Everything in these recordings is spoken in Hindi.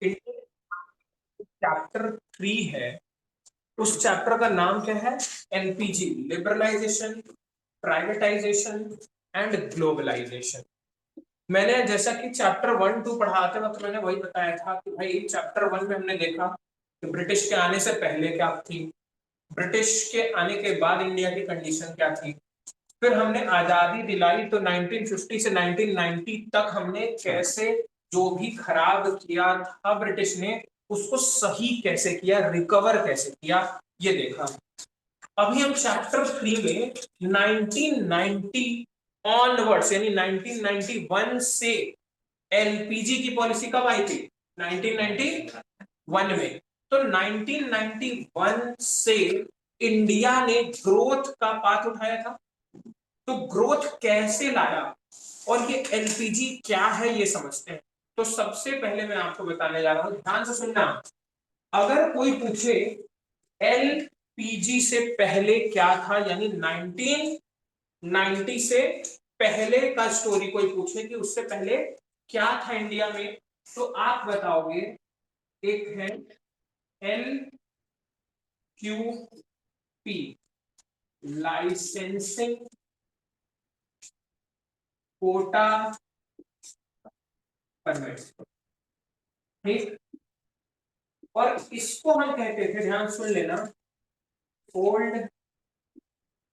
चैप्टर 3 है, उस चैप्टर का नाम क्या है? LPG, liberalisation, privatisation and globalisation. मैंने जैसा कि चैप्टर 1-2 पढ़ाते वक्त मैंने वही बताया था कि भाई चैप्टर 1 में हमने देखा कि ब्रिटिश के आने से पहले क्या थी, ब्रिटिश के आने के बाद इंडिया की कंडीशन क्या थी, फिर हमने आजादी दिलाई तो 1950 से 1990 तक हमने कैसे जो भी खराब किया था ब्रिटिश ने उसको सही कैसे किया, रिकवर कैसे किया, ये देखा। अभी हम चैप्टर 3 में 1990 ऑनवर्ड्स यानी 1991 से एलपीजी की पॉलिसी कब आई थी? 1991 में। तो 1991 से इंडिया ने ग्रोथ का पाथ उठाया था। तो ग्रोथ कैसे लाया और ये एलपीजी क्या है ये समझते हैं। तो सबसे पहले मैं आपको बताने जा रहा हूं, ध्यान से सुनना। अगर कोई पूछे एलपीजी से पहले क्या था, यानी 1990 से पहले का स्टोरी कोई पूछे कि उससे पहले क्या था इंडिया में, तो आप बताओगे एक है L Q P, licensing quota permit, ठीक। और इसको हम कहते थे, ध्यान सुन लेना, old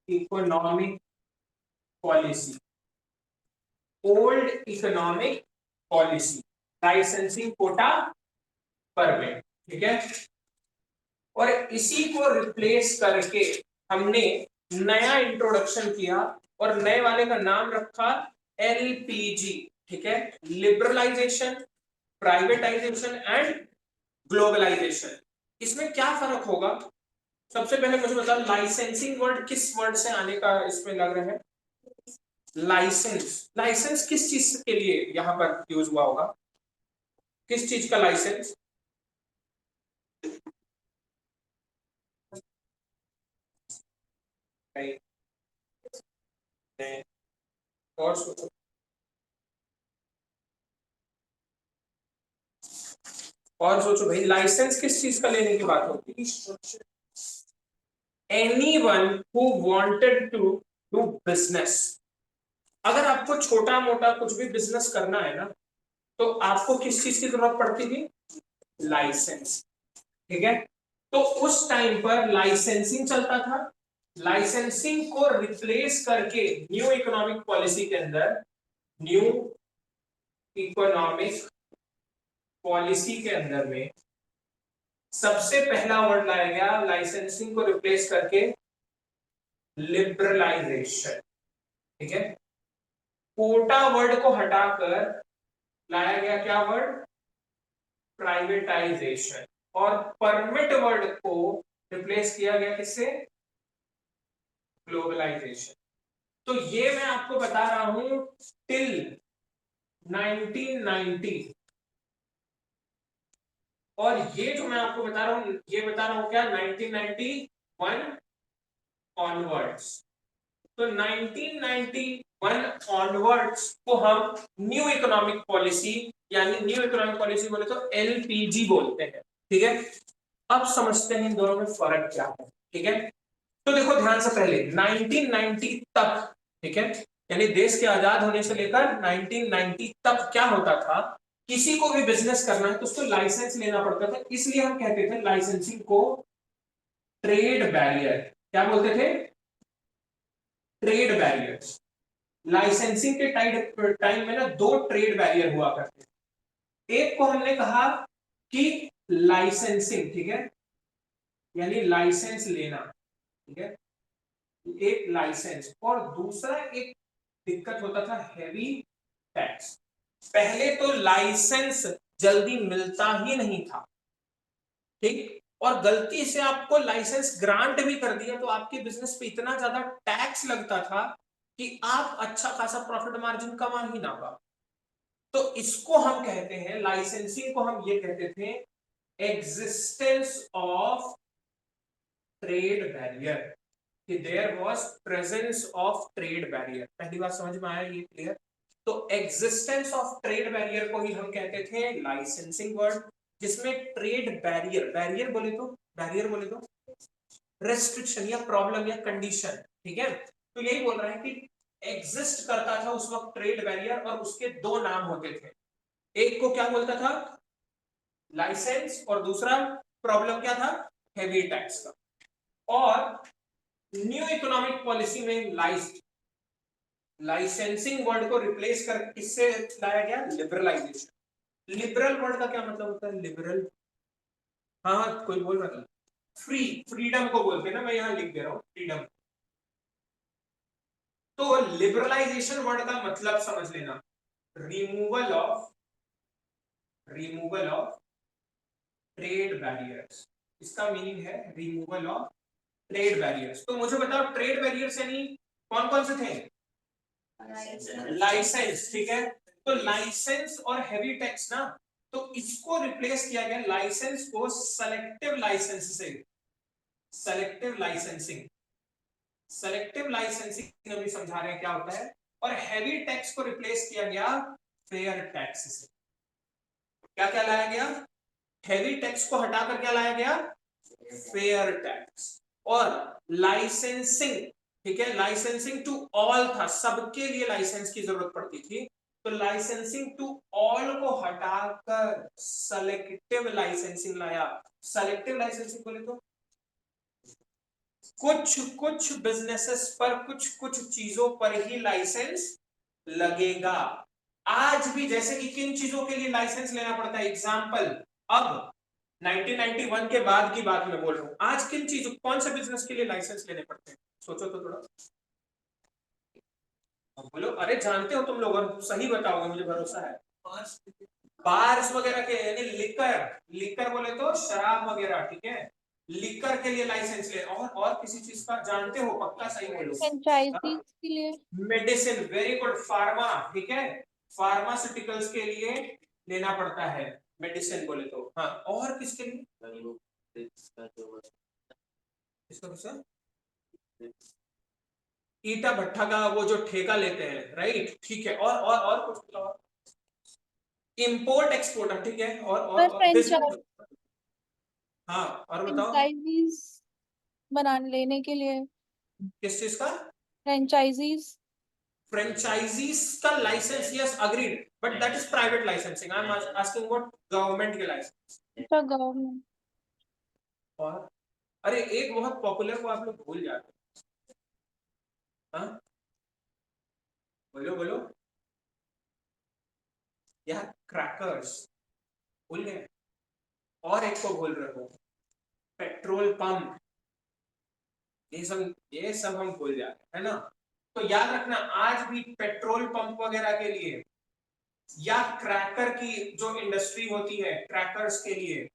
economic policy, old economic policy, licensing quota permit, ठीक है। और इसी को रिप्लेस करके हमने नया इंट्रोडक्शन किया और नए वाले का नाम रखा एलपीजी, ठीक है, लिबरलाइजेशन, प्राइवेटाइजेशन एंड ग्लोबलाइजेशन। इसमें क्या फर्क होगा? सबसे पहले मुझे बताओ, लाइसेंसिंग वर्ड किस वर्ड से आने का इसमें लग रहा है? लाइसेंस, लाइसेंस किस चीज के लिए यहां पर यूज हुआ होगा? किस चीज का लाइसेंस? नहीं, नहीं। और सोचो, और सोचो भाई, लाइसेंस किस चीज का लेने की बात होती है? Anyone who wanted to do business. अगर आपको छोटा मोटा कुछ भी बिजनेस करना है ना, तो आपको किस चीज की जरूरत पड़ती थी? लाइसेंस, ठीक है। तो उस टाइम पर लाइसेंसिंग चलता था। लाइसेंसिंग को रिप्लेस करके न्यू इकोनॉमिक पॉलिसी के अंदर, न्यू इकोनॉमिक पॉलिसी के अंदर में सबसे पहला वर्ड लाया गया लाइसेंसिंग को रिप्लेस करके, लिबरलाइजेशन, ठीक है। कोटा वर्ड को हटाकर लाया गया क्या वर्ड? प्राइवेटाइजेशन। और परमिट वर्ड को रिप्लेस किया गया किससे? ग्लोबलाइजेशन। तो ये मैं आपको बता रहा हूं टिल 1990। और ये जो मैं आपको बता रहा हूं, ये बता रहा हूं क्या? 1991 ऑनवर्ड्स। तो 1991 ऑनवर्ड्स को हम न्यू इकोनॉमिक पॉलिसी, यानी न्यू इकोनॉमिक पॉलिसी बोले तो एलपीजी बोलते हैं, ठीक है। अब समझते हैं इन दोनों में फर्क क्या है, ठीक है। तो देखो ध्यान से, पहले 1990 तक, ठीक है, यानी देश के आजाद होने से लेकर 1990 तक क्या होता था? किसी को भी बिजनेस करना है तो उसको लाइसेंस लेना पड़ता था। इसलिए हम कहते थे लाइसेंसिंग को ट्रेड बैरियर। क्या बोलते थे? Trade barriers. लाइसेंसिंग के टाइम में ना दो ट्रेड बैरियर हुआ करते थे। एक को हमने कहा कि लाइसेंसिंग, ठीक है, यानी लाइसेंस लेना, ठीक है, एक लाइसेंस। और दूसरा एक दिक्कत होता था हैवी टैक्स। पहले तो लाइसेंस जल्दी मिलता ही नहीं था, ठीक। और गलती से आपको लाइसेंस ग्रांट भी कर दिया तो आपके बिजनेस पे इतना ज्यादा टैक्स लगता था कि आप अच्छा खासा प्रॉफिट मार्जिन कमा ही ना पाओ। तो इसको हम कहते हैं, लाइसेंसिंग को हम ये कहते थे एग्जिस्टेंस ऑफ ट्रेड बैरियर, कि there was presence of trade barrier. पहली बात समझ में आया? ये क्लियर? तो एग्जिस्टेंस ऑफ ट्रेड बैरियर को ही हम कहते थे लाइसेंसिंग वर्ड। जिसमें ट्रेड बैरियर, बैरियर बोले तो रेस्ट्रिक्शन या प्रॉब्लम या कंडीशन, ठीक है। तो यही बोल रहा है कि एग्जिस्ट करता था उस वक्त ट्रेड बैरियर, और उसके दो नाम होते थे, एक को क्या बोलता था, लाइसेंस, और दूसरा प्रॉब्लम क्या था, हेवी टैक्स का। और न्यू इकोनॉमिक पॉलिसी में लाइसेंसिंग वर्ड को रिप्लेस कर किससे लाया गया, लिबरलाइजेशन। लिबरल वर्ड का क्या मतलब होता है, लिबरल, हाँ कोई बोल रहा था, फ्रीडम को बोलते हैं ना, मैं यहां लिख दे रहा हूं फ्रीडम। तो लिबरलाइजेशन वर्ड का मतलब समझ लेना, रिमूवल ऑफ ट्रेड बैरियर्स, इसका मीनिंग है रिमूवल ऑफ ट्रेड बैरियर्स। तो मुझे बताओ ट्रेड बैरियर्स यानी कौन कौन से थे, लाइसेंस, ठीक है। तो लाइसेंस और हेवी टैक्स ना, तो इसको रिप्लेस किया गया लाइसेंस को सेलेक्टिव लाइसेंस से, सेलेक्टिव लाइसेंसिंग अभी समझा रहे हैं क्या होता है। और हेवी टैक्स को रिप्लेस किया गया फेयर टैक्स से। क्या क्या लाया गया, हेवी टैक्स को हटाकर क्या लाया गया, फेयर टैक्स। और लाइसेंसिंग, ठीक है, लाइसेंसिंग टू ऑल था, सबके लिए लाइसेंस की जरूरत पड़ती थी, तो लाइसेंसिंग टू ऑल को हटाकर सेलेक्टिव लाइसेंसिंग लाया। सेलेक्टिव लाइसेंसिंग बोले तो कुछ कुछ बिजनेसेस पर कुछ कुछ चीजों पर ही लाइसेंस लगेगा। आज भी जैसे कि किन चीजों के लिए लाइसेंस लेना पड़ता है, एग्जांपल, अब 1991 के बाद की बात मैं बोल रहा हूं, आज किन चीजों, कौन से बिजनेस के लिए लाइसेंस लेने पड़ते हैं, सोचो तो थोड़ा, बोलो, अरे जानते हो तुम लोग और सही बताओगे, मुझे भरोसा है। बार्स वगैरह के, यानी लिकर बोले तो शराब वगैरह, ठीक है, लिकर के लिए लाइसेंस ले। और किसी चीज का जानते हो, पक्का सही बोलो। फ्रेंचाइजीज के लिए, मेडिसिन, वेरी गुड, फार्मा, ठीक है, फार्मास्यूटिकल्स के लिए लेना पड़ता है मेडिसिन बोले तो, हाँ। और किसके लिए, इसका किसका, ईटा भट्टा का वो जो ठेका लेते हैं, राइट, ठीक है। और कुछ, और इंपोर्ट एक्सपोर्ट, ठीक है। और बिजनेस, हाँ, और बताओ फ्रेंचाइजीज बनाने लेने के लिए, किस चीज का, फ्रेंचाइजीज, फ्रेंचाइजीज का licence, yes agreed, but that is private licensing, I am asking about government के लाइसेंस। गवर्नमेंट। और अरे एक बहुत पॉपुलर को आप लोग भूल जाते हैं, हाँ, बोलो बोलो यार, क्रैकर्स भूल गए, और एक को भूल रहे हो, पेट्रोल पंप, ये सब हम भूल जाते हैं, है ना। तो याद रखना, आज भी पेट्रोल पंप वगैरह के लिए या क्रैकर की जो इंडस्ट्री होती है, क्रैकर्स के लिए,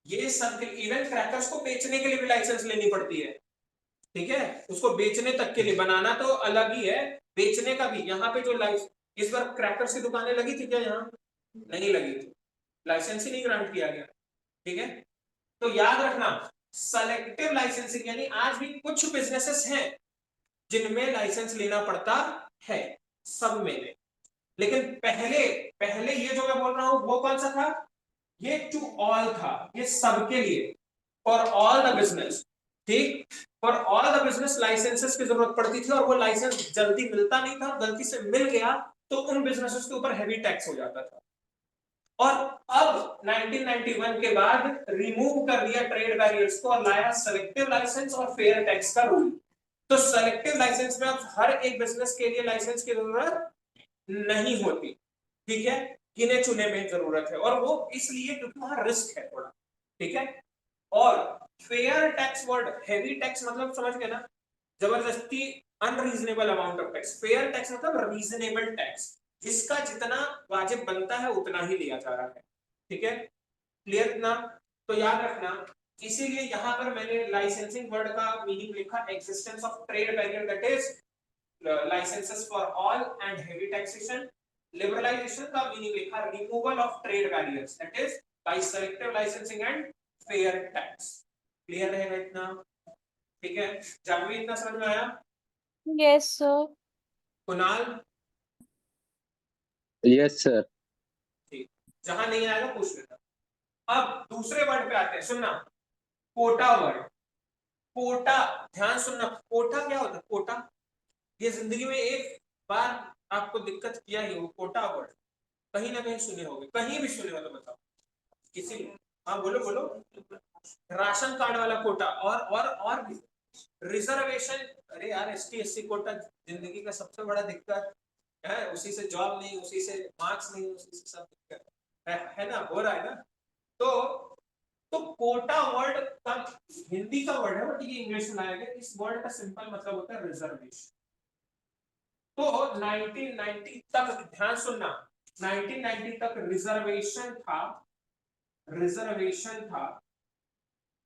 ये सब, इवन क्रैकर्स को बेचने के लिए भी लाइसेंस लेनी पड़ती है, ठीक है। उसको बेचने तक के लिए, बनाना तो अलग ही है, बेचने का भी। यहाँ पे जो लाइसेंस, इस बार क्रैकर्स की दुकानें लगी थी क्या, यहाँ नहीं लगी थी, लाइसेंस ही नहीं ग्रांट किया गया, ठीक है। तो याद रखना, सेलेक्टिव लाइसेंसिंग यानी आज भी कुछ बिजनेसेस हैं जिनमें लाइसेंस लेना पड़ता है, सब में नहीं। लेकिन पहले पहले ये जो मैं बोल रहा हूं वो कौन सा था, ये टू ऑल था, ये सबके लिए, फॉर ऑल द बिजनेस, ठीक, for all the business licences की जरूरत पड़ती थी, और वो लाइसेंस जल्दी मिलता नहीं था, गलती से मिल गया तो उन बिजनेसेस के ऊपर हैवी टैक्स हो जाता था। और अब 1991 के बाद रिमूव कर दिया ट्रेड बैरियर्स को, और लाया सेलेक्टिव लाइसेंस और फेयर टैक्स का रूल। तो सेलेक्टिव लाइसेंस में अब हर एक बिजनेस के लिए लाइसेंस की जरूरत नहीं होती, ठीक है, गिने चुने में जरूरत है, और वो इसलिए क्योंकि वहां रिस्क है थोड़ा, ठीक है। और fair tax word, heavy tax मतलब समझ गए ना, जबरदस्ती unreasonable amount of tax, fair tax मतलब रीजनेबल टैक्स, जिसका जितना वाजिब बनता है उतना ही लिया जा रहा है, ठीक है, क्लियर ना। तो याद रखना, इसीलिए यहां पर मैंने लाइसेंसिंग वर्ड का मीनिंग लिखा, existence of trade barrier, that is licences for all and heavy taxation. Liberalisation का मीनिंग लिखा, removal of trade barriers, that is by selective licensing and fair tax. Clear रहेगा इतना, ठीक है, जानवी इतना समझ में आया। Yes sir. Kunal, yes sir. ठीक, जहां नहीं आएगा पूछ लेना। अब दूसरे वर्ड पे आते हैं, सुनना, कोटा वर्ड। कोटा, ध्यान सुनना, कोटा क्या होता है? कोटा, ये जिंदगी में एक बार आपको दिक्कत किया ही हो, कोटा वर्ड कहीं ना कहीं सुने होंगे, कहीं भी सुने हो तो बताओ किसी। हाँ बोलो बोलो। राशन कार्ड वाला कोटा, और भी रिजर्वेशन। अरे यार, एसटी एससी कोटा जिंदगी का सबसे बड़ा दिक्कत है, उसी से जॉब नहीं, उसी से मार्क्स नहीं, उसी से सब दिक्कत है ना, हो रहा है ना। तो कोटा वर्ड का हिंदी का वर्ड है, बट ये इंग्लिश में लाया गया। इस वर्ड का सिंपल मतलब होता है रिजर्वेशन। तो 1990 तक, ध्यान सुनना, 1990 तक रिजर्वेशन था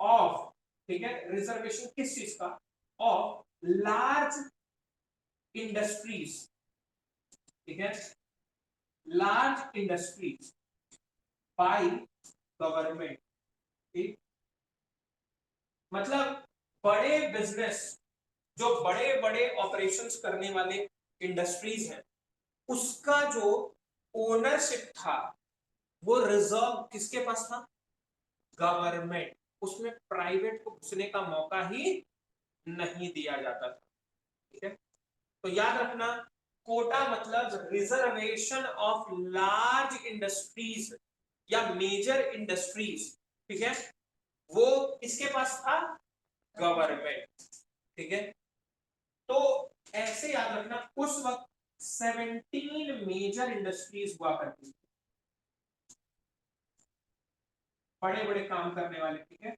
ऑफ, ठीक है, रिजर्वेशन किस चीज का? ऑफ लार्ज इंडस्ट्रीज, ठीक है, लार्ज इंडस्ट्रीज बाय गवर्नमेंट, ठीक, मतलब बड़े बिजनेस, जो बड़े बड़े ऑपरेशंस करने वाले इंडस्ट्रीज हैं, उसका जो ओनरशिप था वो रिजर्व किसके पास था? गवर्नमेंट। उसमें प्राइवेट को घुसने का मौका ही नहीं दिया जाता था, ठीक है। तो याद रखना, कोटा मतलब रिजर्वेशन ऑफ लार्ज इंडस्ट्रीज या मेजर इंडस्ट्रीज, ठीक है, वो किसके पास था? गवर्नमेंट, ठीक है। तो ऐसे याद रखना, उस वक्त 17 मेजर इंडस्ट्रीज हुआ करती थी, बड़े बड़े काम करने वाले, ठीक है,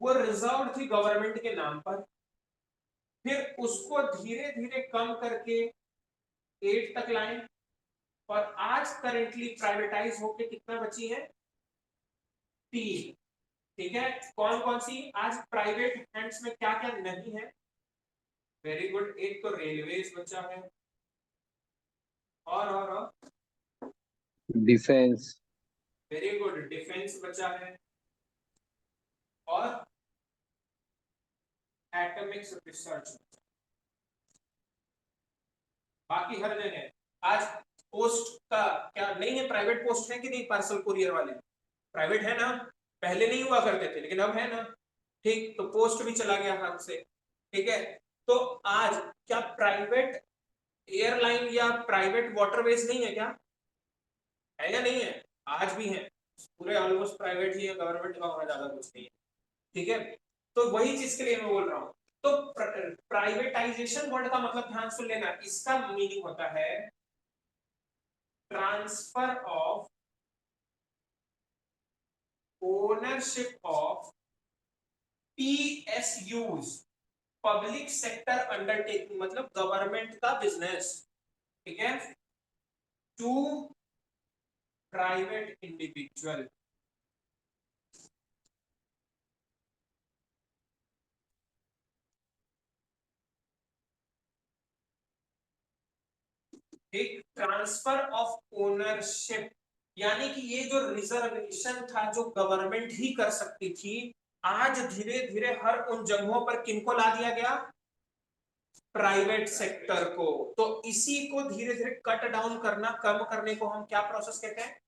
वो रिजर्व थी गवर्नमेंट के नाम पर। फिर उसको धीरे धीरे कम करके 8 तक लाए, और आज करेंटली प्राइवेटाइज होके कितना बची है? 3, ठीक है। कौन कौन सी आज प्राइवेट हैंड्स में क्या क्या नहीं है? वेरी गुड, एक तो रेलवेज बचा है, और डिफेंस, वेरी गुड, डिफेंस बचा है, और एटॉमिक्स रिसर्च। बाकी हर जगह आज पोस्ट का क्या नहीं है? प्राइवेट पोस्ट है कि नहीं? पार्सल कुरियर वाले प्राइवेट है ना, पहले नहीं हुआ करते थे लेकिन अब है ना, ठीक। तो पोस्ट भी चला गया हाथ से, ठीक है। तो आज क्या प्राइवेट एयरलाइन या प्राइवेट वाटरवेज नहीं है क्या? है या नहीं है? आज भी है, पूरे ऑलमोस्ट प्राइवेट ही है, गवर्नमेंट का वहां ज्यादा कुछ नहीं है, ठीक है। तो वही चीज के लिए मैं बोल रहा हूँ। तो प्राइवेटाइजेशन वर्ड का मतलब ध्यान सुन लेना, इसका मीनिंग होता है transfer of ownership of PSUs, public sector undertaking, मतलब गवर्नमेंट का बिजनेस, ठीक है, टू प्राइवेट इंडिविजुअल। एक ट्रांसफर ऑफ ओनरशिप, यानी कि ये जो रिजर्वेशन था जो गवर्नमेंट ही कर सकती थी, आज धीरे धीरे हर उन जगहों पर किनको ला दिया गया? प्राइवेट सेक्टर को। तो इसी को धीरे धीरे कट डाउन करना, कम करने को हम क्या प्रोसेस कहते हैं?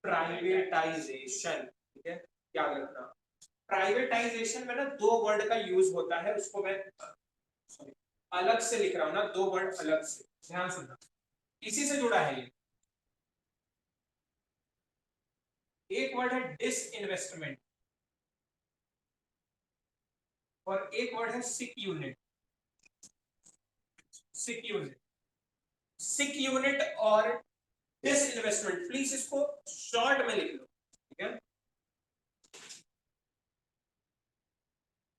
प्राइवेटाइजेशन, ठीक है, याद रखना। प्राइवेटाइजेशन में ना 2 वर्ड का यूज होता है, उसको मैं अलग से लिख रहा हूं ना, 2 वर्ड अलग से, ध्यान सुनना, इसी से जुड़ा है ये। एक वर्ड है डिसइन्वेस्टमेंट, और एक वर्ड है सिक यूनिट। सिक यूनिट, सिक यूनिट और डिसइन्वेस्टमेंट, प्लीज इसको शॉर्ट में लिख लो, ठीक है,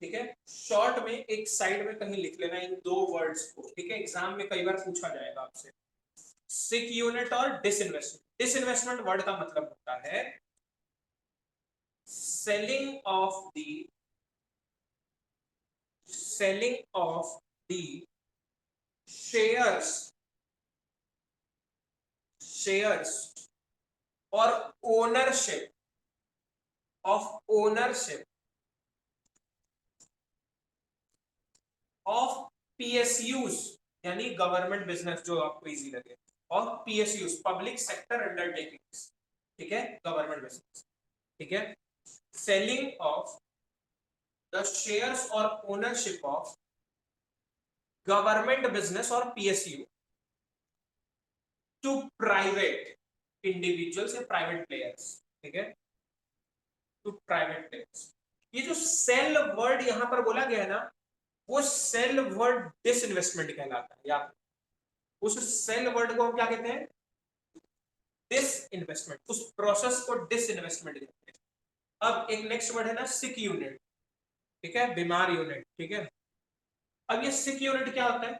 ठीक है, शॉर्ट में एक साइड में कहीं लिख लेना इन 2 वर्ड्स को, ठीक है, एग्जाम में कई बार पूछा जाएगा आपसे। सिक यूनिट और डिसइन्वेस्टमेंट। डिसइन्वेस्टमेंट वर्ड का मतलब होता है सेलिंग ऑफ द शेयर्स और ओनरशिप ऑफ PSUs, यानी गवर्नमेंट बिजनेस, जो आपको इजी लगे, of PSUs, public sector undertakings, ठीक है, गवर्नमेंट बिजनेस। ठीक है, सेलिंग ऑफ द शेयर्स और ओनरशिप ऑफ गवर्नमेंट बिजनेस और पीएसयू टू प्राइवेट इंडिविजुअल्स या प्राइवेट प्लेयर्स, ठीक है, टू प्राइवेट प्लेयर्स। ये जो सेल वर्ड यहां पर बोला गया है ना, वो सेल वर्ड डिसइन्वेस्टमेंट कहलाता है। या उस सेल वर्ड को हम क्या कहते हैं? डिसइन्वेस्टमेंट। उस प्रोसेस को डिसइन्वेस्टमेंट कहते हैं। अब एक नेक्स्ट वर्ड है ना, सिक यूनिट, ठीक है, बीमार यूनिट, ठीक है। अब ये सिक यूनिट क्या होता है,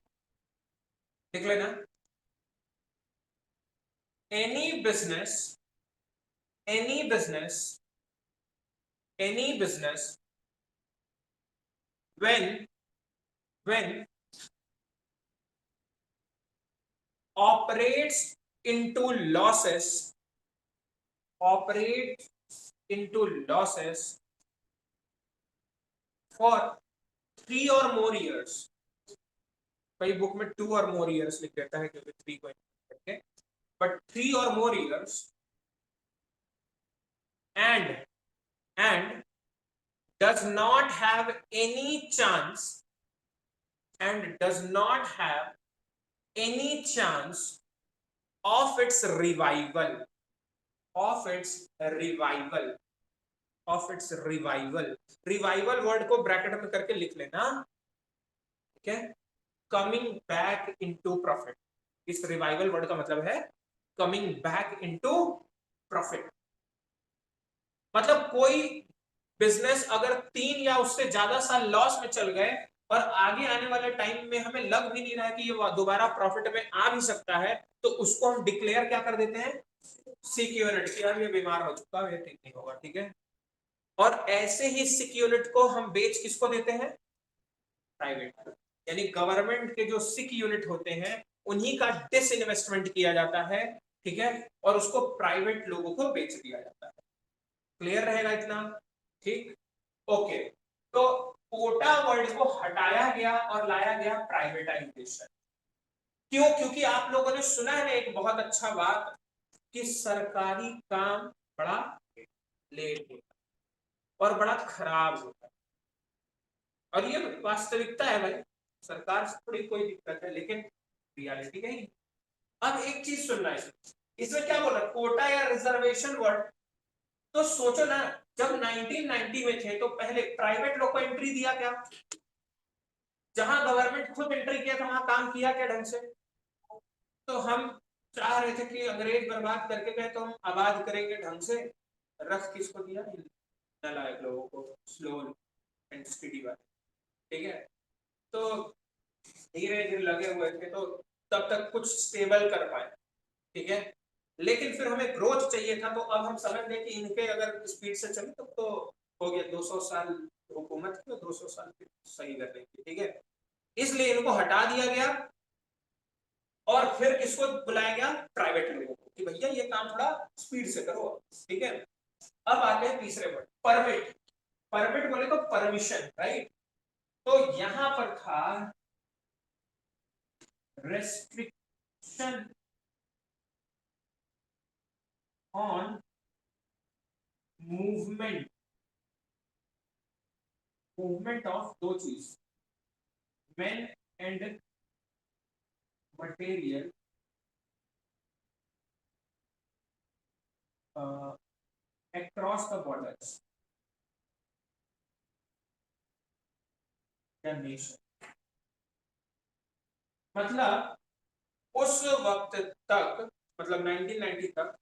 देख लेना। Any business, any business, any business when operates into losses, operates into losses for 3 or more years। कई बुक में 2 or more years लिख देता है क्योंकि 3 को करके, but 3 or more years and does not have any chance, and does not have any chance of its revival, of its revival, of its revival। Revival word को ब्रैकेट में करके लिख लेना, ठीक है। कमिंग बैक इनटू प्रॉफिट, इस रिवाइवल वर्ड का मतलब है कमिंग बैक इनटू प्रॉफिट। मतलब कोई बिजनेस अगर 3 या उससे ज्यादा साल लॉस में चल गए और आगे आने वाले टाइम में हमें लग भी नहीं रहा है कि ये दोबारा प्रॉफिट में आ भी सकता है, तो उसको हम डिक्लेयर क्या कर देते हैं? सिक यूनिट, कि यार ये बीमार हो चुका है, ये ठीक नहीं होगा, ठीक है। और ऐसे ही सिक यूनिट को हम बेच किसको देते हैं? प्राइवेट। यानी गवर्नमेंट के जो सिक यूनिट होते हैं उन्हीं का डिसइन्वेस्टमेंट किया जाता है, ठीक है, और उसको प्राइवेट लोगों को बेच दिया जाता है। क्लियर रहेगा इतना? ठीक, ओके। तो कोटा वर्ड को हटाया गया और लाया गया प्राइवेटाइजेशन। क्यों? क्योंकि आप लोगों ने सुना है एक बहुत अच्छा बात कि सरकारी काम बड़ा लेट होता है और बड़ा खराब होता है, और ये वास्तविकता है भाई, सरकार से थोड़ी कोई दिक्कत है, लेकिन रियलिटी नहीं। अब एक चीज सुनना है, इसमें क्या बोल रहा है, कोटा या रिजर्वेशन वर्ड। तो सोचो ना, जब 1990 में थे तो पहले प्राइवेट लोग को एंट्री दिया क्या? जहां गवर्नमेंट खुद एंट्री किया था वहां काम किया क्या ढंग से? तो हम चाह रहे थे कि अंग्रेज बर्बाद करके गए तो हम आबाद करेंगे ढंग से, रख किसको दिया? नालायक लोगों को, स्लो एंड स्पीडी वाले, ठीक है। तो धीरे धीरे लगे हुए थे तो तब तक कुछ स्टेबल कर पाए, ठीक है। लेकिन फिर हमें ग्रोथ चाहिए था, तो अब हम समझ गए कि इनके अगर स्पीड से चले तो हो गया 200 साल हुकूमत की, 200 साल सही कर देंगे, ठीक है। इसलिए इनको हटा दिया गया और फिर किसको बुलाया गया? प्राइवेट लोगों को, कि भैया ये काम थोड़ा स्पीड से करो, ठीक है। अब आते हैं तीसरे वर्ड, परमिट। परमिट बोले तो परमिशन, राइट। तो यहां पर था restriction on movement, movement of दो चीज, men and material across the borders the nation। मतलब उस वक्त तक, मतलब 1990 तक,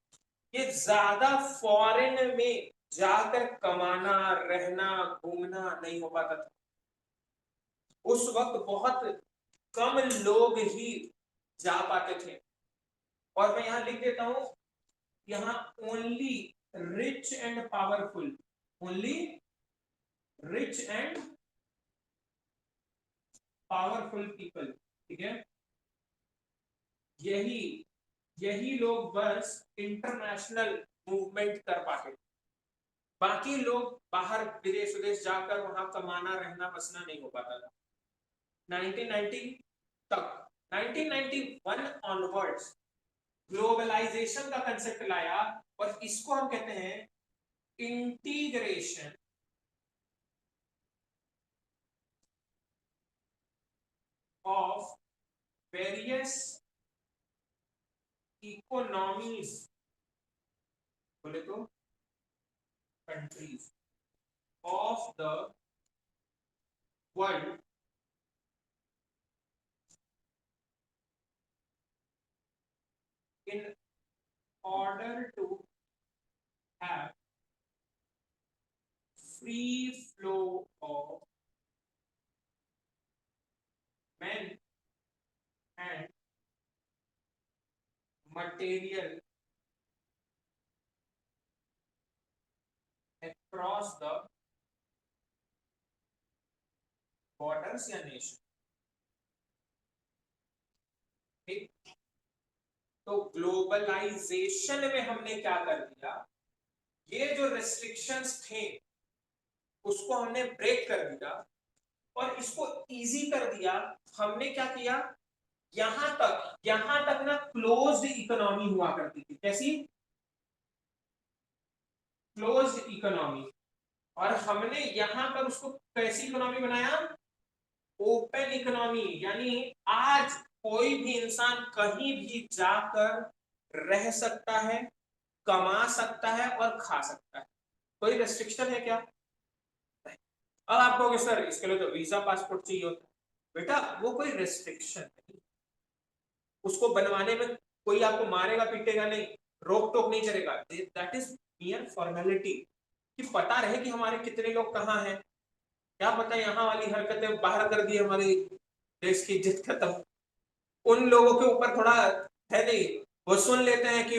ये ज्यादा फॉरेन में जाकर कमाना, रहना, घूमना नहीं हो पाता था। उस वक्त बहुत कम लोग ही जा पाते थे। और मैं यहां लिख देता हूं, यहां only rich and powerful, only rich and powerful people, ठीक है, यही यही लोग बस इंटरनेशनल मूवमेंट कर पाते। बाकी लोग बाहर विदेश विदेश जाकर वहां कमाना, रहना, बसना नहीं हो पाता था 1990 तक। 1991 ऑनवर्ड्स ग्लोबलाइजेशन का कंसेप्ट लाया और इसको हम कहते हैं इंटीग्रेशन of various economies, बोले तो countries of the world in order to have free flow of men and material across the borders या nation। ठीक, तो ग्लोबलाइजेशन में हमने क्या कर दिया, ये जो रेस्ट्रिक्शंस थे उसको हमने ब्रेक कर दिया और इसको इजी कर दिया। हमने क्या किया, यहां तक ना क्लोज्ड इकोनॉमी हुआ करती थी। कैसी? Closed economy. और हमने यहां पर उसको कैसी इकोनॉमी बनाया? Open economy. यानी आज कोई भी इंसान कहीं भी जाकर रह सकता है, कमा सकता है और खा सकता है। कोई रेस्ट्रिक्शन है क्या? अब आप कहोगे सर इसके लिए तो वीजा पासपोर्ट चाहिए होता है। बेटा वो कोई रेस्ट्रिक्शन नहीं, उसको बनवाने में कोई आपको मारेगा पीटेगा नहीं, रोक टोक नहीं करेगा। दैट इज मियर फॉर्मेलिटी, कि पता रहे कि हमारे कितने लोग कहाँ हैं। क्या पता यहाँ वाली हरकतें बाहर कर दी हमारे देश की इज्जत खत्म। उन लोगों के ऊपर थोड़ा है नहीं, वो सुन लेते हैं कि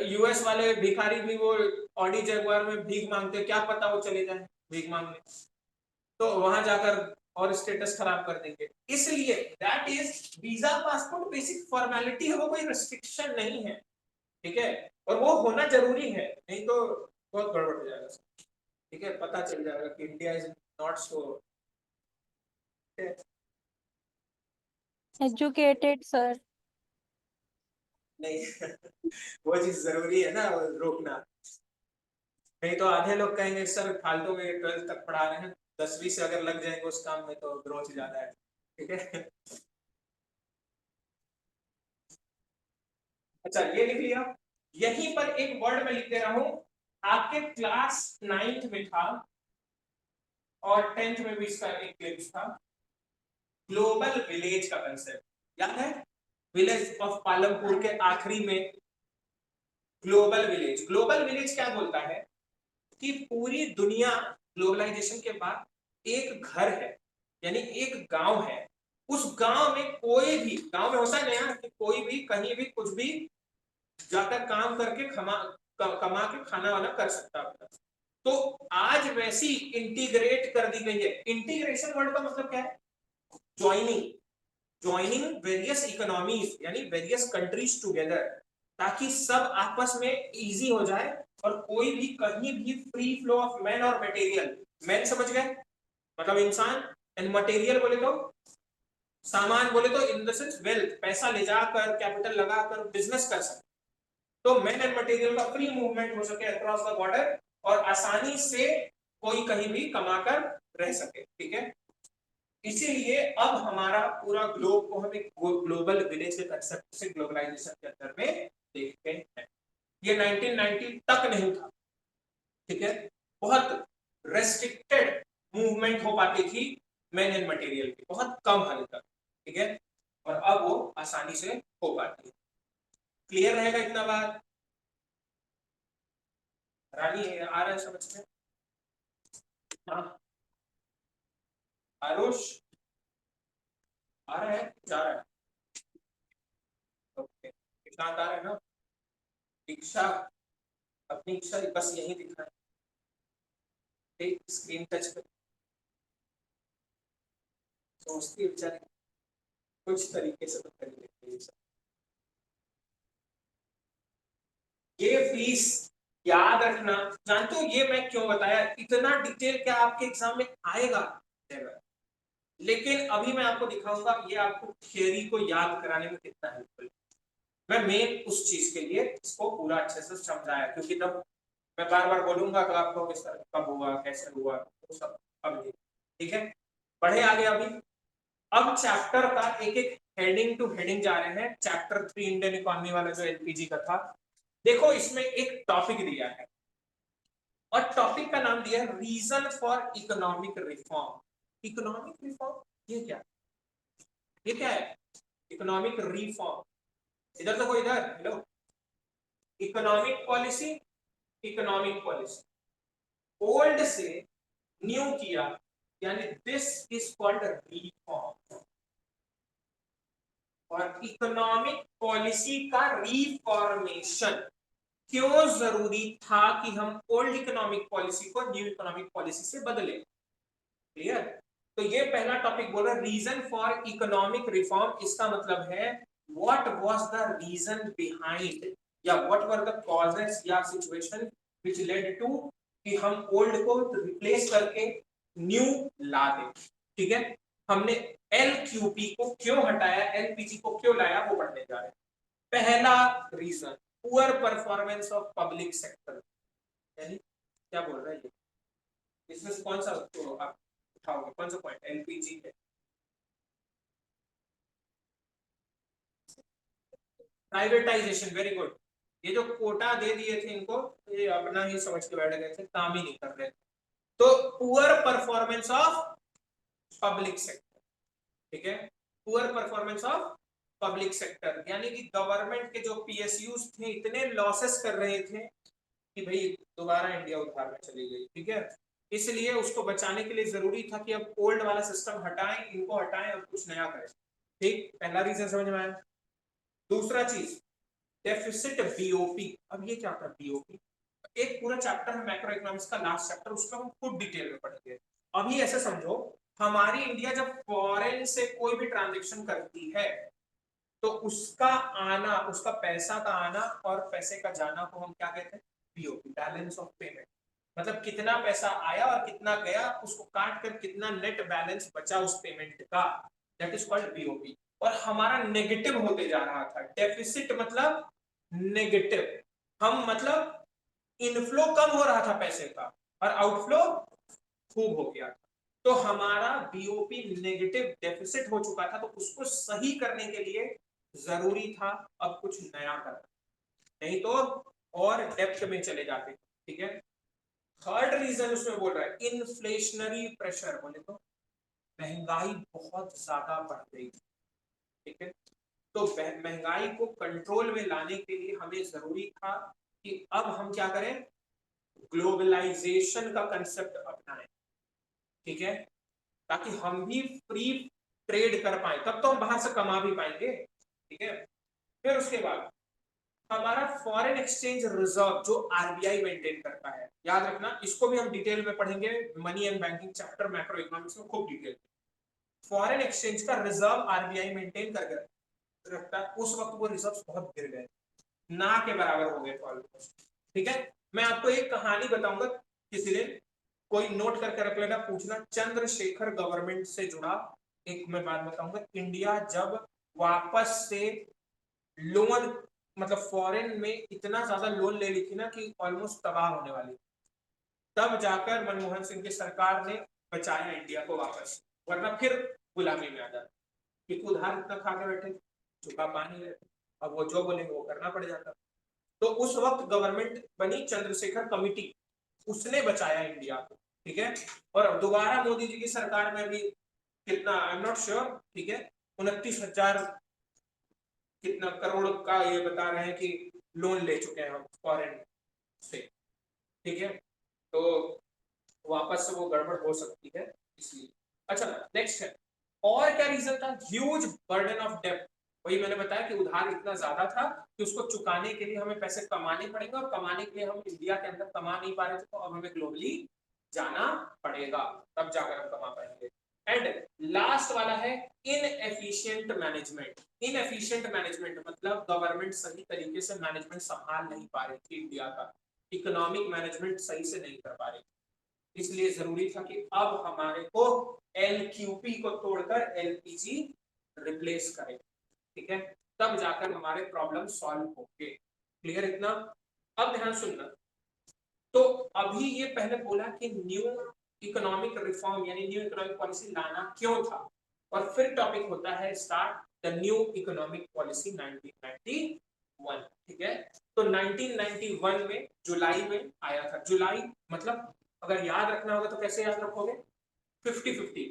यूएस वाले भिखारी भी वो ऑडी जगुआर में भीख मांगते, क्या पता वो चले जाए भीख मांगने, तो वहां जाकर और स्टेटस खराब कर देंगे। इसलिए that is visa passport basic formality है, वो कोई रिस्ट्रिक्शन नहीं है। ठीक है, और वो होना जरूरी है, नहीं तो बहुत गड़बड़ हो जाएगा। ठीक है, पता चल जाएगा कि India is not so educated sir. नहीं वो चीज जरूरी है ना, वो रोकना। नहीं तो आधे लोग कहेंगे सर फालतू में 12th तक पढ़ा रहे हैं, 10वीं से अगर लग जाएंगे उस काम में तो ग्रोथ ज्यादा है। ठीक है, अच्छा ये लिख लिया। यहीं पर एक वर्ड में लिख दे रहा हूं, आपके क्लास 9th में था और 10th में भी इसका एक क्लिप्स था। ग्लोबल विलेज का कंसेप्ट याद है? विलेज ऑफ पालमपुर के आखिरी में ग्लोबल विलेज। ग्लोबल विलेज क्या बोलता है कि पूरी दुनिया ग्लोबलाइजेशन के बाद एक घर है, यानी एक गांव है। उस गांव में कोई भी, गांव में होता है ना कि कोई भी कहीं भी कुछ भी जाकर काम करके कमा के खाना वाना कर सकता है। तो आज वैसी इंटीग्रेट कर दी गई है। इंटीग्रेशन वर्ड का मतलब क्या है? ज्वाइनिंग, ज्वाइनिंग वेरियस इकोनॉमीज यानी वेरियस कंट्रीज टुगेदर, ताकि सब आपस में इजी हो जाए और कोई भी कहीं भी फ्री फ्लो ऑफ मैन और मटेरियल। मैन समझ गए, मतलब इंसान, एंड मटेरियल बोले तो सामान, बोले तो इन द सेंस वेल्थ, पैसा ले जाकर कैपिटल लगाकर बिजनेस कर सकते। तो मैन एंड मटेरियल का फ्री मूवमेंट हो सके अक्रॉस द बॉर्डर और आसानी से कोई कहीं भी कमाकर रह सके। ठीक है, इसीलिए अब हमारा पूरा ग्लोब को हम एक ग्लोबल विलेज के कंसेप्ट से ग्लोबलाइजेशन के अंदर में देखते हैं। ये 1990 तक नहीं था। ठीक है, बहुत रेस्ट्रिक्टेड मूवमेंट हो पाती थी मैन एंड मटेरियल की, बहुत कम हद तक। ठीक है, और अब वो आसानी से हो पाती है। क्लियर रहेगा इतना बात? रानी आ रहा है समझ में? हाँ आरुष आ रहा है, जा रहा है? ओके, निशांत आ रहा है ना? दीक्षा, अपनी इच्छा बस यही दिखा है, स्क्रीन टच कर सोचती बेचारी कुछ तरीके से तो कर लेती है। ये प्लीज याद रखना। जानते हो ये मैं क्यों बताया? इतना डिटेल क्या आपके एग्जाम में आएगा, लेकिन अभी मैं आपको दिखाऊंगा ये आपको थियरी को याद कराने में कितना हेल्पफुल। मैं मेन उस चीज के लिए इसको पूरा अच्छे से समझाया, क्योंकि तब मैं बार बार बोलूंगा कि आपको किस तरह कब हुआ कैसे हुआ वो सब अब नहीं, ठीक है। बढ़े आगे अभी। अब चैप्टर का एक एक हेडिंग टू हेडिंग जा रहे हैं। चैप्टर 3 इंडियन इकोनॉमी वाला जो एलपीजी का था, देखो इसमें एक टॉपिक दिया है और टॉपिक का नाम दिया है reason for economic reform. Economic reform ये क्या है? इकोनॉमिक रिफॉर्म, इधर तो कोई इधर, hello, economic policy, economic policy old से न्यू किया, यानी दिस इज कॉल्ड रिफॉर्म। और इकोनॉमिक पॉलिसी का रिफॉर्मेशन क्यों जरूरी था कि हम ओल्ड इकोनॉमिक पॉलिसी को न्यू इकोनॉमिक पॉलिसी से बदलें? क्लियर? तो ये पहला टॉपिक बोल रहा है रीजन फॉर इकोनॉमिक रिफॉर्म। इसका मतलब है what was the reason behind या व्हाट वर द कॉजेस या सिचुएशन व्हिच लेड टू कि हम ओल्ड को रिप्लेस करके न्यू ला दें। ठीक है, हमने एलक्यूपी को क्यों हटाया, एलपीजी को क्यों लाया, वो पढ़ने जा रहे हैं। पहला reason, poor performance of public sector. यानी क्या बोल रहा है ये, इसमें से कौन सा तो आप उठाओगे, कौन सा पॉइंट? एलपीजी है, प्राइवेटाइजेशन, वेरी गुड। ये जो कोटा दे दिए थे इनको, ये अपना ही समझ के बैठ गए थे, काम ही नहीं कर रहे थे। तो poor performance of public sector, ठीक है, poor performance of public sector, यानी कि गवर्नमेंट के जो पीएसयूज थे इतने लॉसेस कर रहे थे कि भाई दोबारा इंडिया उधार में चली गई। ठीक है, इसलिए उसको बचाने के लिए जरूरी था कि अब ओल्ड वाला सिस्टम हटाएं, इनको हटाएं और कुछ नया करें। ठीक, पहला रीजन समझ में आया। दूसरा चीज, डेफिसिट बीओपी। अब ये क्या था बीओपी? एक पूरा चैप्टर है मैक्रो इकोनॉमिक्स का, लास्ट चैप्टर, उसको हम खुद डिटेल में पढ़ेंगे। अभी ऐसे समझो, हमारी इंडिया जब फॉरेन से कोई भी ट्रांजेक्शन करती है तो उसका आना, उसका पैसा का आना और पैसे का जाना को हम क्या कहते हैं? BOP, balance of payment. मतलब कितना पैसा आया और कितना गया, उसको काट कर कितना नेट बैलेंस बचा उस पेमेंट का, दैट इज कॉल्ड बीओपी। और हमारा नेगेटिव होते जा रहा था। डेफिसिट मतलब नेगेटिव, हम मतलब इनफ्लो कम हो रहा था पैसे का और आउटफ्लो खूब हो गया था। तो हमारा बीओपी नेगेटिव डेफिसिट हो चुका था, तो उसको सही करने के लिए जरूरी था अब कुछ नया करना, नहीं तो और डेप्थ में चले जाते। ठीक है, थर्ड रीजन उसमें बोल रहा है इन्फ्लेशनरी प्रेशर। बोले तो महंगाई बहुत ज्यादा बढ़ गई। ठीक है, तो महंगाई को कंट्रोल में लाने के लिए हमें जरूरी था कि अब हम क्या करें, ग्लोबलाइजेशन का कंसेप्ट अपनाएं। ठीक है, ताकि हम भी फ्री ट्रेड कर पाए, तब तो हम बाहर से कमा भी पाएंगे। ठीक है, फिर उसके बाद हमारा फॉरेन एक्सचेंज रिजर्व जो आरबीआई मेंटेन करता है, याद रखना, इसको भी हम डिटेल में पढ़ेंगे money and banking chapter macro economics में खूब डिटेल। फॉरेन एक्सचेंज का रिजर्व आरबीआई मेंटेन करके रखता है। उस वक्त वो रिजर्व बहुत गिर गए, ना के बराबर हो गए ऑलमोस्ट। ठीक है, मैं आपको एक कहानी बताऊंगा किसी दिन, कोई नोट करके रख लेना, पूछना। चंद्रशेखर गवर्नमेंट से जुड़ा एक मैं बात बताऊंगा। इंडिया जब वापस से लोन, मतलब फॉरेन में इतना ज्यादा लोन ले ली थी ना कि ऑलमोस्ट तबाह होने वाली, तब जाकर मनमोहन सिंह की सरकार ने बचाया इंडिया को वापस, वरना फिर गुलामी में आ जाता, क्योंकि उधार इतना खा के बैठे, चुका पा नहीं रहे। अब वो जो बोलेंगे वो करना पड़ जाता। तो उस वक्त गवर्नमेंट बनी चंद्रशेखर कमिटी, उसने बचाया इंडिया को। ठीक है, और दोबारा मोदी जी की सरकार में भी कितना, आई एम नॉट श्योर, ठीक है, 29,000 कितना करोड़ का ये बता रहे हैं कि लोन ले चुके हैं हम फॉरेन से। ठीक है, तो वापस से वो गड़बड़ हो सकती है इसलिए। अच्छा, नेक्स्ट है, और क्या रीजन था? ह्यूज बर्डन ऑफ डेब्ट। वही मैंने बताया कि उधार इतना ज्यादा था कि उसको चुकाने के लिए हमें पैसे कमाने पड़ेंगे, और कमाने के लिए हम इंडिया के अंदर कमा नहीं पा रहे थे, तो अब हमें ग्लोबली जाना पड़ेगा, तब जाकर हम कमा पाएंगे। एंड लास्ट वाला है इनएफिशिएंट मैनेजमेंट। इनएफिशिएंट मैनेजमेंट मतलब गवर्नमेंट सही तरीके से मैनेजमेंट संभाल नहीं पा रही थी इंडिया का, इकोनॉमिक मैनेजमेंट सही से नहीं कर पा रही, इसलिए जरूरी था कि अब हमारे को एलक्यूपी को तोड़कर एलपीजी रिप्लेस करें। ठीक है, तब जाकर हमारे प्रॉब्लम सॉल्व होंगे। क्लियर इतना? अब ध्यान सुनना, तो अभी ये पहले बोला कि न्यू इकोनॉमिक रिफॉर्म यानी न्यू इकोनॉमिक पॉलिसी लाना क्यों था, और फिर टॉपिक होता है start the new economic policy 1991। ठीक है, तो 1991 में जुलाई में आया था। जुलाई मतलब अगर याद रखना होगा तो कैसे याद रखोगे, 50-50,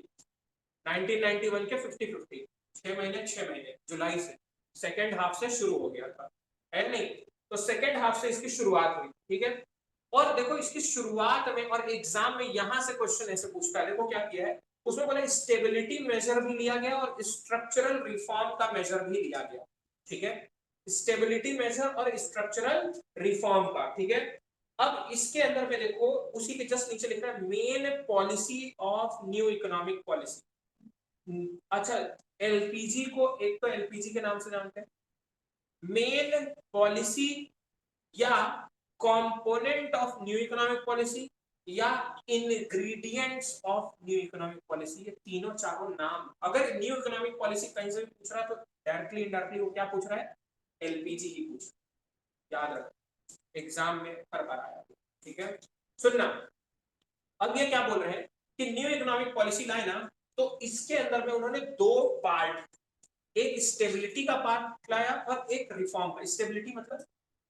1991 के 50-50, 6 महीने जुलाई से सेकेंड हाफ से शुरू हो गया था, है नहीं? तो सेकेंड हाफ से इसकी शुरुआत हुई। ठीक है, और देखो इसकी शुरुआत में और एग्जाम में यहां से क्वेश्चन ऐसे पूछता है, देखो क्या किया है उसमें, बोला स्टेबिलिटी मेजर भी लिया गया और स्ट्रक्चरल रिफॉर्म का मेजर भी लिया गया। ठीक है, स्टेबिलिटी मेजर और स्ट्रक्चरल रिफॉर्म का। ठीक है, अब इसके अंदर में देखो उसी के जस्ट नीचे लिख रहा है main policy of new economic policy. अच्छा, एलपीजी को एक तो एलपीजी के नाम से जानते हैं, मेन पॉलिसी या component of new economic policy या ingredients of new economic policy, ये तीनों चारों नाम। अगर न्यू इकोनॉमिक पॉलिसी कहीं से भी पूछ रहा है तो डायरेक्टली इनडायरेक्टली वो क्या पूछ रहा है, एलपीजी ही पूछ रहा है। याद रखो एग्जाम में हर बार आया। ठीक है, सुनना, अब ये क्या बोल रहे हैं कि न्यू इकोनॉमिक पॉलिसी लाए ना, तो इसके अंदर में उन्होंने दो पार्ट, एक स्टेबिलिटी का पार्ट लाया और एक रिफॉर्म का। स्टेबिलिटी मतलब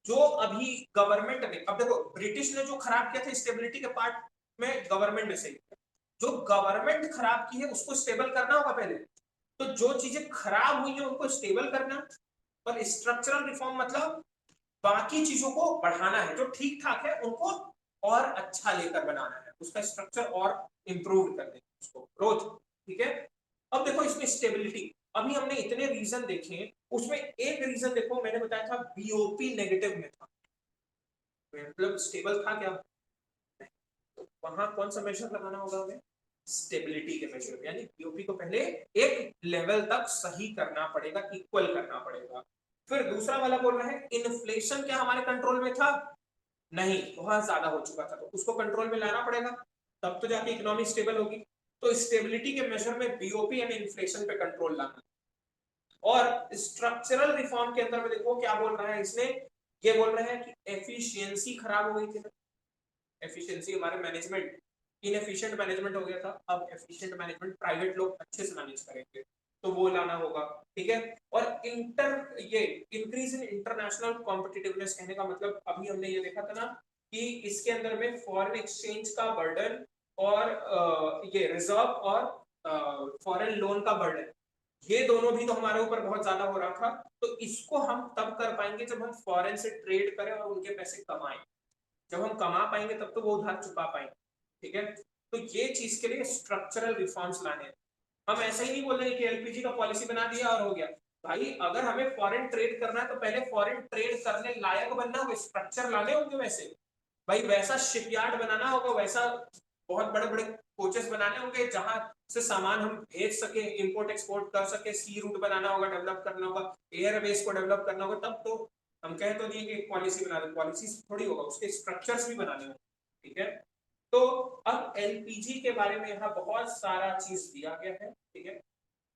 जो अभी गवर्नमेंट ने, अब देखो ब्रिटिश ने जो खराब किया था स्टेबिलिटी के पार्ट में, गवर्नमेंट ने सही किया। जो गवर्नमेंट खराब की है उसको स्टेबल करना होगा पहले, तो जो चीजें खराब हुई है उनको स्टेबल करना। और स्ट्रक्चरल रिफॉर्म मतलब बाकी चीजों को बढ़ाना है, जो ठीक ठाक है उनको और अच्छा लेकर बनाना है, उसका स्ट्रक्चर और इंप्रूव कर देना, उसको ग्रोथ। ठीक है, अब देखो इसमें स्टेबिलिटी, अभी हमने इतने रीजन देखे, उसमें एक रीजन देखो मैंने बताया था बीओपी नेगेटिव में था, मतलब स्टेबल था क्या, तो वहां कौन सा मेजर लगाना होगा हमें, स्टेबिलिटी के मेजर, यानी बीओपी को पहले एक लेवल तक सही करना पड़ेगा, इक्वल करना पड़ेगा। फिर दूसरा वाला बोल रहे हैं इन्फ्लेशन क्या हमारे कंट्रोल में था, नहीं, बहुत ज्यादा हो चुका था, तो उसको कंट्रोल में लाना पड़ेगा, तब तो जाके इकोनॉमी स्टेबल होगी। तो स्टेबिलिटी के मेजर में बीओपी यानी इन्फ्लेशन पे कंट्रोल लाना। और स्ट्रक्चरल रिफॉर्म के अंदर में देखो क्या बोल रहा है इसने, ये बोल रहे हैं कि एफिशिएंसी खराब हो गई थी, एफिशिएंसी हमारे मैनेजमेंट, इनएफिशिएंट मैनेजमेंट हो गया था, अब एफिशिएंट मैनेजमेंट प्राइवेट लोग अच्छे से मैनेज करेंगे, तो वो लाना होगा। ठीक है, और ये इंक्रीज इन इंटरनेशनल कॉम्पिटिटिवनेस, कहने का मतलब अभी हमने ये देखा था ना कि इसके अंदर में फॉरेन एक्सचेंज का बर्डन और ये रिजर्व और फॉरेन लोन का बर्डन, ये दोनों भी तो हमारे ऊपर बहुत ज्यादा हो रहा था। तो इसको हम तब कर पाएंगे जब हम फॉरेन से ट्रेड करें और उनके पैसे कमाएं, जब हम कमा पाएंगे तब तो वो उधार चुका पाएंगे। ठीक है, तो ये चीज के लिए स्ट्रक्चरल रिफॉर्म्स लाने हैं। हम ऐसा ही नहीं बोल रहे कि एलपीजी का पॉलिसी बना दिया और हो गया। भाई अगर हमें फॉरेन ट्रेड करना है तो पहले फॉरेन ट्रेड करने लायक बनना होगा, स्ट्रक्चर लाने होंगे वैसे, भाई वैसा शिपयार्ड बनाना होगा, वैसा बहुत बड़े बड़े कोचेस बनाने होंगे जहां से सामान हम भेज सके, इंपोर्ट एक्सपोर्ट कर सके, सी रूट बनाना होगा, डेवलप करना होगा, एयरबेस को डेवलप करना होगा, तब तो हम कह तो नहीं कि पॉलिसी बना दे, पॉलिसी थोड़ी होगा, उसके स्ट्रक्चर्स भी बनाने होंगे। ठीक है, तो अब एलपीजी के बारे में यहाँ बहुत सारा चीज दिया गया है। ठीक है,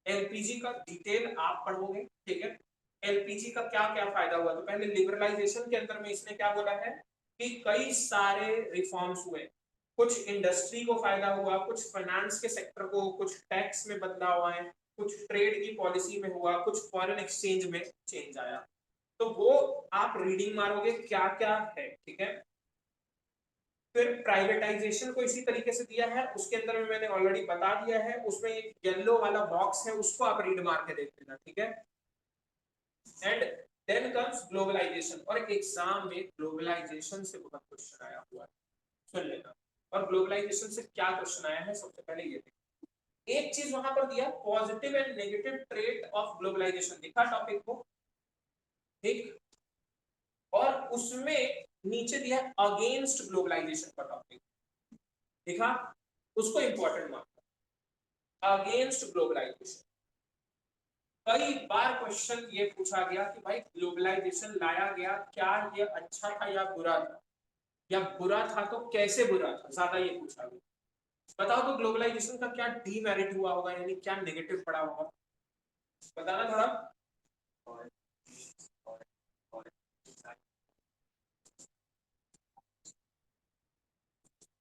एलपीजी का डिटेल आप पढ़ोगे। ठीक है, एलपीजी का क्या क्या फायदा हुआ, तो पहले लिबरलाइजेशन के अंदर में इसने क्या बोला है कि कई सारे रिफॉर्म्स हुए, कुछ इंडस्ट्री को फायदा हुआ, कुछ फाइनेंस के सेक्टर को, कुछ टैक्स में बदलाव आए, कुछ ट्रेड की पॉलिसी में हुआ, कुछ फॉरेन एक्सचेंज में चेंज आया। तो वो आप रीडिंग मारोगे क्या क्या है। ठीक है, फिर प्राइवेटाइजेशन को इसी तरीके से दिया है, उसके अंदर में मैंने ऑलरेडी बता दिया है, उसमें एक येलो वाला बॉक्स है उसको आप रीड मार के देख लेना। ठीक है, एंड देन कम्स ग्लोबलाइजेशन, और एग्जाम में ग्लोबलाइजेशन से बहुत क्वेश्चन आया हुआ है, सुन लेना। और ग्लोबलाइजेशन से क्या क्वेश्चन आया है, सबसे पहले ये देखो, एक चीज वहां पर दिया positive and negative trait of globalisation, दिखा टॉपिक को, ठीक, और उसमें नीचे दिया अगेंस्ट ग्लोबलाइजेशन का टॉपिक, देखा, उसको इंपॉर्टेंट माना, अगेंस्ट ग्लोबलाइजेशन। कई बार क्वेश्चन ये पूछा गया कि भाई ग्लोबलाइजेशन लाया गया, क्या ये अच्छा था या बुरा था, या बुरा था तो कैसे बुरा था, ज्यादा ये पूछा गया। बताओ तो ग्लोबलाइजेशन का क्या डीमेरिट हुआ होगा, यानी क्या नेगेटिव पड़ा होगा, बताना थोड़ा।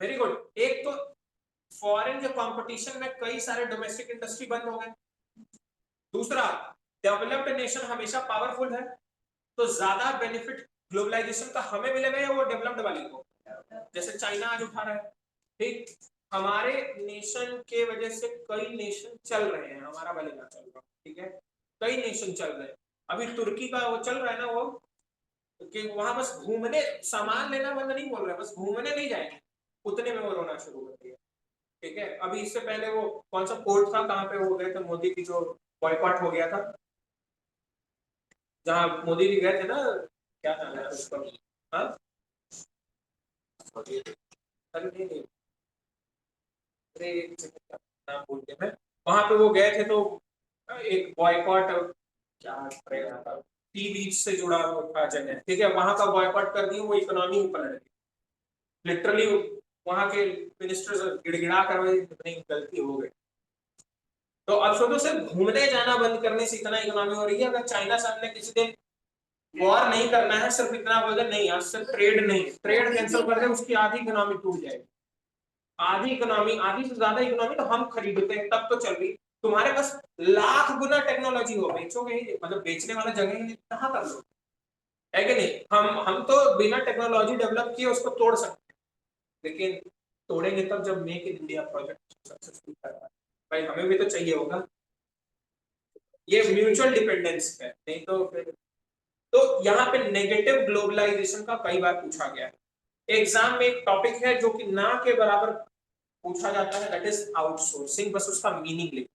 Very good. एक तो फॉरेन के कंपटीशन में कई सारे डोमेस्टिक इंडस्ट्री बंद हो गए। दूसरा, डेवलप्ड नेशन हमेशा पावरफुल है, तो ज्यादा बेनिफिट ग्लोबलाइजेशन का हमें मिलेगा या वो डेवलप्ड वाली को? जैसे चाइना आज उठा रहा है, ठीक, हमारे नेशन के वजह से कई नेशन चल रहे हैं, हमारा भले ना चल रहा, ठीक है, कई नेशन चल रहे हैं। अभी तुर्की का वो चल रहा है ना, वो कि वहां बस घूमने, सामान लेना बंद नहीं बोल रहे, बस घूमने नहीं जाएंगे, उतने में वो रोना शुरू कर दिया। ठीक है, अभी इससे पहले वो कौन सा पोर्ट था, कहाँ पे हो गए थे मोदी की जो बॉयकॉट हो गया था, जहाँ मोदी जी गए थे ना, क्या नाम है उसका? हाँ, अरे नहीं नहीं, अरे एक सेकंड, नाम भूल गया मैं। वहां पे वो गए थे तो एक बॉयकॉट, क्या पड़ेगा था, सी बीच से जुड़ा वो था जगह, ठीक है, वहां का बॉयकॉट कर दिया, वो इकोनॉमी ऊपर लग गई लिटरली। वहां के मिनिस्टर्स गिड़गिड़ा कर वही कितनी गलती हो गई। तो अब सोचो, सिर्फ घूमने जाना बंद करने से इतना इकोनॉमी हो रही है। अगर चाइना सामने किसी दिन वॉर नहीं करना है, सिर्फ इतना बोल दे नहीं, आज से ट्रेड नहीं, ट्रेड कैंसिल कर दे, उसकी आधी इकोनॉमी टूट जाएगी। आधी इकोनॉमी, आधी से ज्यादा इकोनॉमी तो हम खरीदते हैं तब तो चल रही। तुम्हारे पास लाख गुना टेक्नोलॉजी हो, बेचोगे ही, मतलब बेचने वाला जगह ही नहीं, कहाँ कर लो, है कि नहीं? हम तो बिना टेक्नोलॉजी डेवलप किए उसको तोड़ सकते हैं, लेकिन तोड़ेंगे तब जब make in India project successful कर रहा है। भाई हमें भी तो चाहिए होगा, ये म्यूचुअल डिपेंडेंस है, नहीं तो फिर। तो यहाँ पे नेगेटिव ग्लोबलाइजेशन का कई बार पूछा गया है एग्जाम में। एक टॉपिक है जो कि ना के बराबर पूछा जाता है, दैट इज आउटसोर्सिंग। बस उसका मीनिंग लिखो,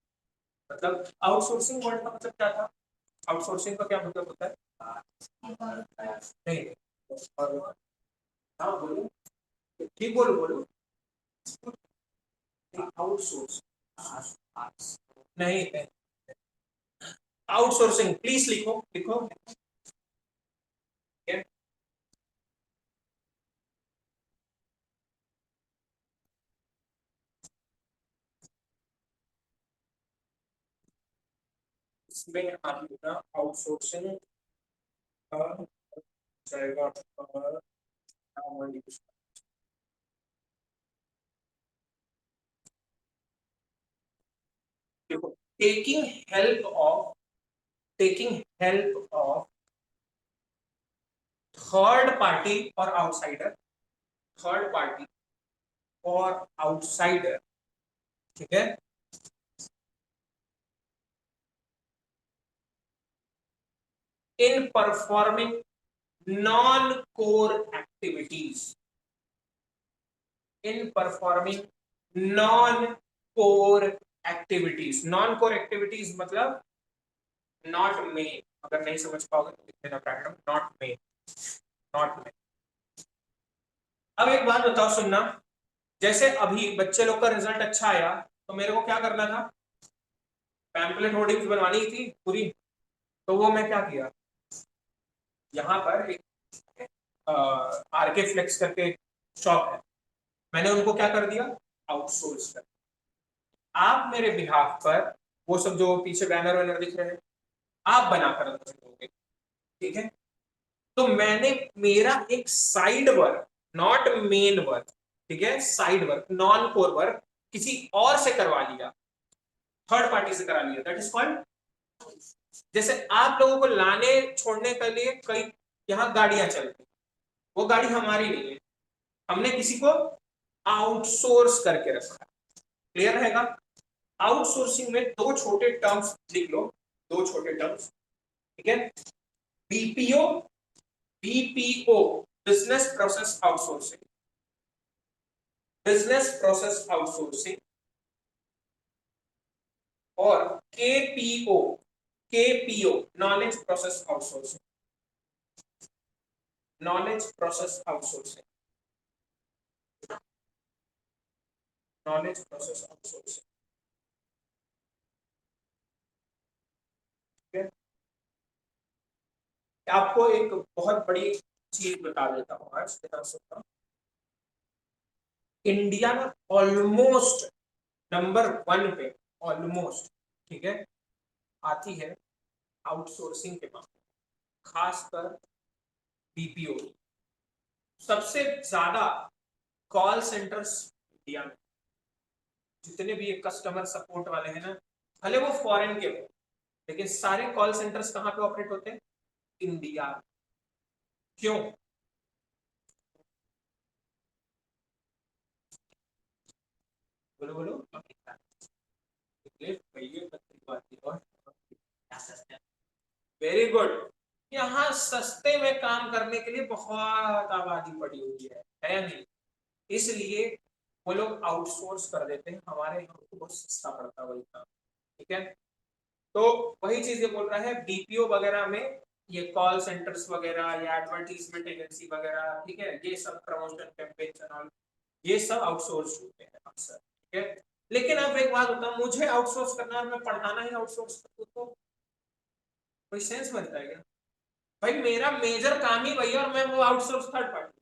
मतलब आउटसोर्सिंग वर्ड का मतलब क्या था, आउटसोर्सिंग का क्या मतलब होता है? नहीं, हाँ बोलो, ठीक बोलो बोलो। आउटसोर्स नहीं, आउटसोर्सिंग प्लीज लिखो लिखो, ठीक है? इसमें आपका आउटसोर्सिंग का जाएगा देखो, taking help of, taking help of third party और आउटसाइडर, थर्ड पार्टी और आउटसाइडर, ठीक है, in performing non core activities, in performing non core activities. Non core activities मतलब नॉट मेन, अगर नहीं समझ पाओगे तो लिख देना ब्रैकेट में, नॉट मेन, नॉट मेन। अब एक बात बताओ, सुनना, जैसे अभी बच्चे लोग का रिजल्ट अच्छा आया तो मेरे को क्या करना था, पैम्पलेट होर्डिंग्स बनवानी थी पूरी, तो वो मैं क्या किया, यहाँ पर एक आरके फ्लेक्स करके शॉप है, मैंने उनको क्या कर दिया, आउटसोर्स कर। आप मेरे बिहाफ पर वो सब जो पीछे बैनर वैनर दिख रहे हैं आप बनाकर दोगे, ठीक है? तो मैंने मेरा एक side work, not main work, ठीक है, side work, non core work किसी और से करवा लिया, थर्ड पार्टी से करा लिया, दैट इज कॉल्ड। जैसे आप लोगों को लाने छोड़ने के लिए कई यहाँ गाड़ियां चलती, वो गाड़ी हमारी नहीं है, हमने किसी को आउटसोर्स करके रखा। क्लियर रहेगा? आउटसोर्सिंग में दो छोटे टर्म्स लिख लो, दो छोटे टर्म्स, ठीक है, BPO, BPO, business process outsourcing, business process outsourcing, और KPO, KPO, knowledge process outsourcing, knowledge process outsourcing, knowledge process outsourcing, ठीक है? आपको एक बहुत बड़ी चीज बता देता हूँ आज, ध्यान सुनना। इंडिया में ऑलमोस्ट नंबर वन पे, ऑलमोस्ट, ठीक है, आती है आउटसोर्सिंग के मामले, खासकर बीपीओ। सबसे ज्यादा कॉल सेंटर्स इंडिया में जितने भी ये कस्टमर सपोर्ट वाले हैं ना, भले वो फॉरेन के हो, लेकिन सारे कॉल सेंटर्स कहाँ पे ऑपरेट होते हैं? इंडिया। क्यों? बोलो बोलो। Very good. यहाँ सस्ते में काम करने के लिए बहुत आबादी पड़ी हुई है या नहीं? इसलिए वो लोग आउटसोर्स कर देते हैं, हमारे यहाँ को बहुत सस्ता पड़ता है वही काम। ठीक है, तो वही चीज ये बोल रहा है, बीपीओ वगैरह में ये कॉल सेंटर्स वगैरह या एडवर्टीजमेंट एजेंसी वगैरह, ठीक है, ये सब प्रमोशन कैंपेन ये सब आउटसोर्स होते हैं अक्सर। ठीक है, लेकिन अब एक बात होता है, मुझे आउटसोर्स करना है, मैं पढ़ाना ही आउटसोर्स करूँ तो कोई सेंस बनता है क्या? भाई मेरा मेजर काम ही वही है और मैं वो आउटसोर्स थर्ड पार्टी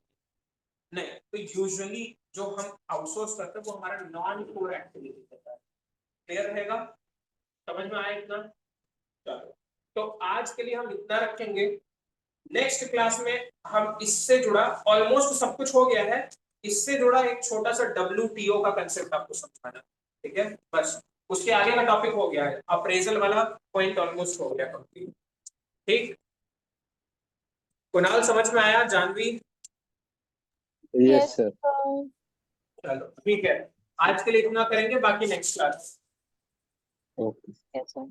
नहीं। तो यूजुअली जो हम आउटसोर्स करते हैं वो हमारा नॉन कोर एक्टिविटी होता है। क्लियर रहेगा? समझ में आया इतना? चलो, तो आज के लिए हम इतना रखेंगे। नेक्स्ट क्लास में हम इससे जुड़ा, ऑलमोस्ट सब कुछ हो गया है, इससे जुड़ा एक छोटा सा WTO का कंसेप्ट आपको समझाना। ठीक है, बस उसके आगे का टॉपिक हो गया है, अप्रेजल वाला पॉइंट ऑलमोस्ट हो गया कंप्लीट। ठीक, कुणाल समझ में आया? Janvi? Yes yes sir. Sir. चलो ठीक है, आज के लिए इतना करेंगे, बाकी next class. Okay. Yes sir.